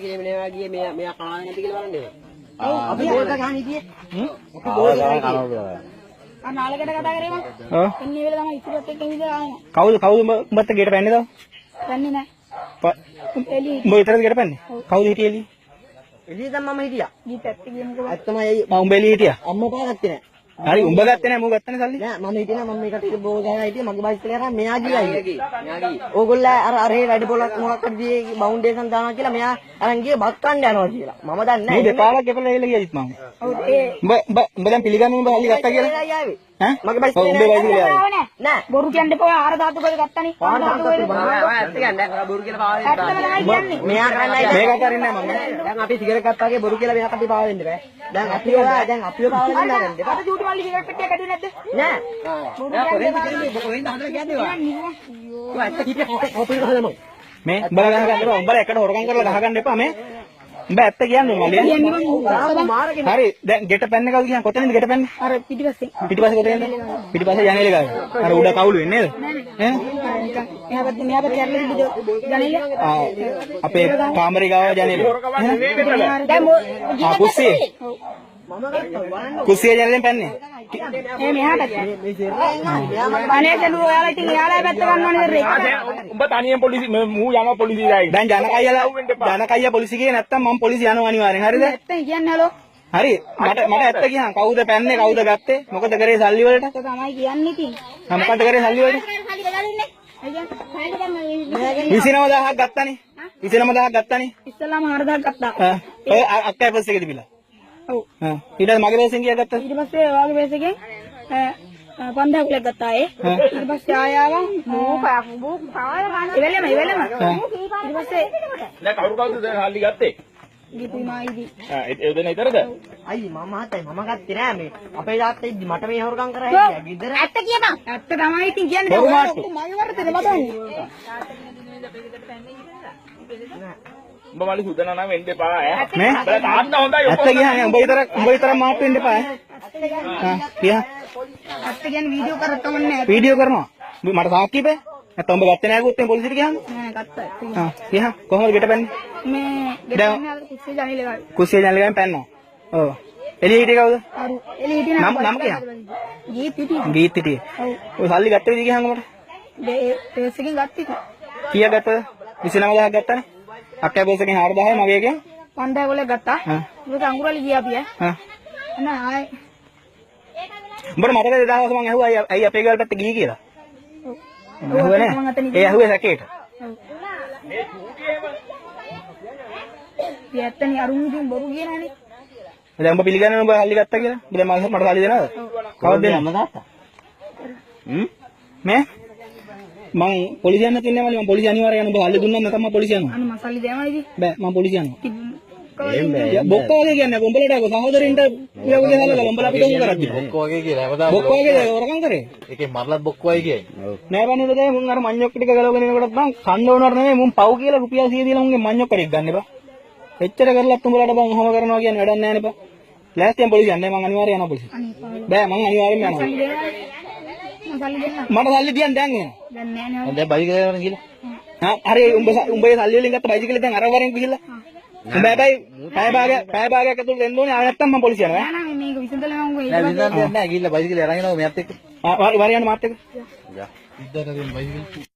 මෙයා කාගෙන නැති කියලා බලන්නේ. අපි බෝල් එක ගහන්නේ කියේ. අපි බෝල් එක ගහනවා. අර නාලකට කතා කරේ මම. එන්නේ වෙලාව තමයි ඉතිරියත් එක්ක ඉඳලා ආවා. කවුද උඹත් ගෙට පැන්නේ දාව? පැන්නේ නැහැ. එළි. උඹ විතරද ගෙට පැන්නේ? කවුද හිටියේ එළි? එළි දැන් මම හිටියා. ගිහින් පැත්තේ ගියමුකෝ. ඇත්තමයි උඹ එළි හිටියා? අම්මා පාගත්තේ නැහැ. හරි උඹ ගත්තේ නැහැ මම ගත්තනේ සල්ලි. නෑ මම හිටියේ නෑ මම මේකට බෝල් ගහලා හිටියේ මගේ බයිසිකලේ අරන් මෙයා ගියා ඕගොල්ලෝ අර රෙඩ් බෝලක් මොකක් හරි දී බවුන්ඩේෂන් දානවා කියලා මෙයා අරන් ගියේ බත් කන්න යනවා කියලා. මම දන්නේ නෑ. මේ දෙපාරක් ගෙපලා එල ගියයිත් මම. ඔව් ඒ උඹ දැන් පිළිගන්නේ උඹ සල්ලි ගත්තා කියලා? ඈ මගේ බයිසිකලේ නෑ බොරු කියන්න එපා 4000 කොහෙද ගත්තනේ 4000 කොහෙද ඇත්ත කියන්නේ බොරු කියලා පාවෙන්න බෑ මෙයා කරන්නයි මේක අරින්නේ නෑ මම දැන් අපි සිගරට් ගත්තාගේ බොරු කියලා මෙයා අපි පාවෙන්න බෑ දැන් අපිව පාවෙන්න නෑ දැන් දෙපට චූටි මල්ලි සිගරට් පෙට්ටිය කැඩුවේ නැද්ද නෑ කොහෙන්ද හදලා කියන්නේ ඔය ඇත්ත කීපේ කොපිට හදමු මේ උඹලා ගහ ගන්න එපා උඹලා එකට හොරකම් කරලා ගහ ගන්න එපා මේ උඹ ඇත්ත කියන්නේ මල්ලි හරි දැන් ගෙට පැන්නේ කවුද කියන්නේ කොතනින්ද ගෙට පැන්නේ අර පිටිපස්සේ කොතනින්ද පිටිපස්සේ යන්නේල ගාව අර උඩ කවුළු වෙන්නේ නේද ඈ මෙයා පැත්තේ කැරලි ජනේල අපේ කාමරේ ගාව ජනේල දැන් කුස්සියේ කුස්සියේ ජනේලෙන් පැන්නේ මෙහාට අනේ කළු ඔයාලා ඉතින් එයාලා පැත්ත ගන්න ඕනේ දෙරේ උඹ තනියෙන් පොලිසිය මූ යනවා පොලිසියයි දැන් ජනකයියා පොලිසිය ගියේ නැත්තම් මම පොලිසිය යනවා අනිවාර්යෙන් හරිද නැත්තම් කියන්නේ හලෝ හරි මට ඇත්ත කියහන් කවුද පැන්නේ කවුද ගත්තේ මොකද කරේ සල්ලි වලට ඒක තමයි කියන්නේ ඉතින් මොකද කරේ සල්ලි වලට 29000ක් ගත්තානේ 29000ක් ගත්තානේ ඉස්සලාම 4000ක් ගත්තා ඔය අක්කයි පස්සේ එකද බිලා ඔව් ඊට පස්සේ මගේ පස්සේ කීයක් ගත්තා ඊට පස්සේ ඔයාගේ පස්සේ 5000ක් ගත්තා ඊට පස්සේ ආයාවා මූ පාය ගන්න ඉවෙලම ඊට පස්සේ දැන් කවුරුද දැන් සල්ලි ගත්තේ ගිතුමායිදී ඒ දෙන ඉතරද අයි මම මහත්තයි මම ගත්තේ නෑ මේ අපේ තාත්තා ඉද්දි මට මේ හොරකම් කරා හිටියා ගෙදර ඇත්ත කියපන් ඇත්ත තමයි ඉතින් කියන්නේ මගේ වරදනේ මතන්නේ උඹ මල්ලි සුදනා නම් වෙන්න එපා ඈ මේ තාත්තා හොඳයි ඇත්ත කියන්නේ උඹ විතරක් මාප් වෙන්න එපා ඈ කියා ඇත්ත කියන්නේ වීඩියෝ කරත් කමන්නේ වීඩියෝ කරනවා මට සාක්කිය බෑ නැත්නම් උඹ ගත්තේ නැහැ කිව්වොත් පොලිසියට ගියාම නෑ ගත්තා කියා කොහොමද ගෙට පැන්නේ මේ ගෙට කුස්සිය ජනේලේ ගාව කුස්සිය ජනේලේ ගාවෙන් පැන්නා ඔව් එළිය හිටියේ කවුද අරු එළිය හිටියේ නම කියා ගීත් හිටියේ ගීත් හිටියේ ඔව් ඔය සල්ලි ගත්ත විදිහ කියහන් මට පේස් එකෙන් ගත්තේ කීයක් ගත්තද 29000ක් ගත්තානේ අක්කේ පේස් එකෙන් 4000යි මගේ එකෙන් 5000 ගොල්ලෝ ගත්තා ඒක අඟුරලි ගියා අපි නෑ ආයේ උඹට මතකද 2000 මම ඇහුවා අයි අපේ ගාල් පැත්තේ ගිහී කියලා ඒ ඇහුවේ සැකේට යැත්තනි අරුන් ඉතින් බොරු කියනනේ දැන් උඹ පිළිගන්නේ උඹ සල්ලි ගත්තා කියලා දැන් මට සල්ලි දෙනවද කවද්ද දෙන්නේ මම තාත්තා මේ මං පොලිසිය යන්න තියන්නේ මම පොලිසිය අනිවාර්යයෙන් උඹ සල්ලි දුන්නා නැත්නම් මම පොලිසිය යනවා අනේ මම සල්ලි දෙනවා ඉතින් බෑ මම පොලිසිය යනවා බොක්ක වගේ කියන්නේ උඹලට සහෝදරින්ට කියවුවේ හලලා උඹලා අපිට උන් කරද්දි බොක්ක වගේ කියලා හැමදාම බොක්ක වගේ හොරකම් කරේ ඒකේ මරලත් බොක්ක වගේ කියන්නේ නෑ බන්නේ දැන් මුන් අර මඤ්ඤොක් ටික ගලවගෙන එනකොටත් මං කන්න ඕනවට නෙමෙයි මුන් පව් කියලා රුපියල් 100 දීලා මුන්ගේ මඤ්ඤොක් ටික ගන්න එපා එච්චර කරලත් උඹලට බං ඔහම කරනවා කියන්නේ වැඩක් නෑනේ බං ලෑස්තියෙන් පොලිසිය යන්නේ මං අනිවාර්යයෙන් යනවා පොලිසිය බෑ මං අනිවාර්යයෙන්ම යනවා මට සල්ලි දියන් දැන් එනවා දැන් නෑනේ දැන් බයික් එකේ යන කියලා හරි උඹේ සල්ලි වලින් ගත්ත බයිසිකලේ දැන් අර වරෙන් ගිහිල්ලා උඹ හැබැයි පැය භාගයක් ඇතුළත එන්න ඕනේ ආ නැත්තම් මම පොලිසිය යනවා නෑ නෑ මේක විසඳලා මම නෑ විසඳන්න නෑ ගිහිල්ලා බයිසිකලේ අරන් එනවා මෙයාත් එක්ක වරියන්න මාත් එක්ක යා ඉද්දට දෙන්න බයිසිකලේ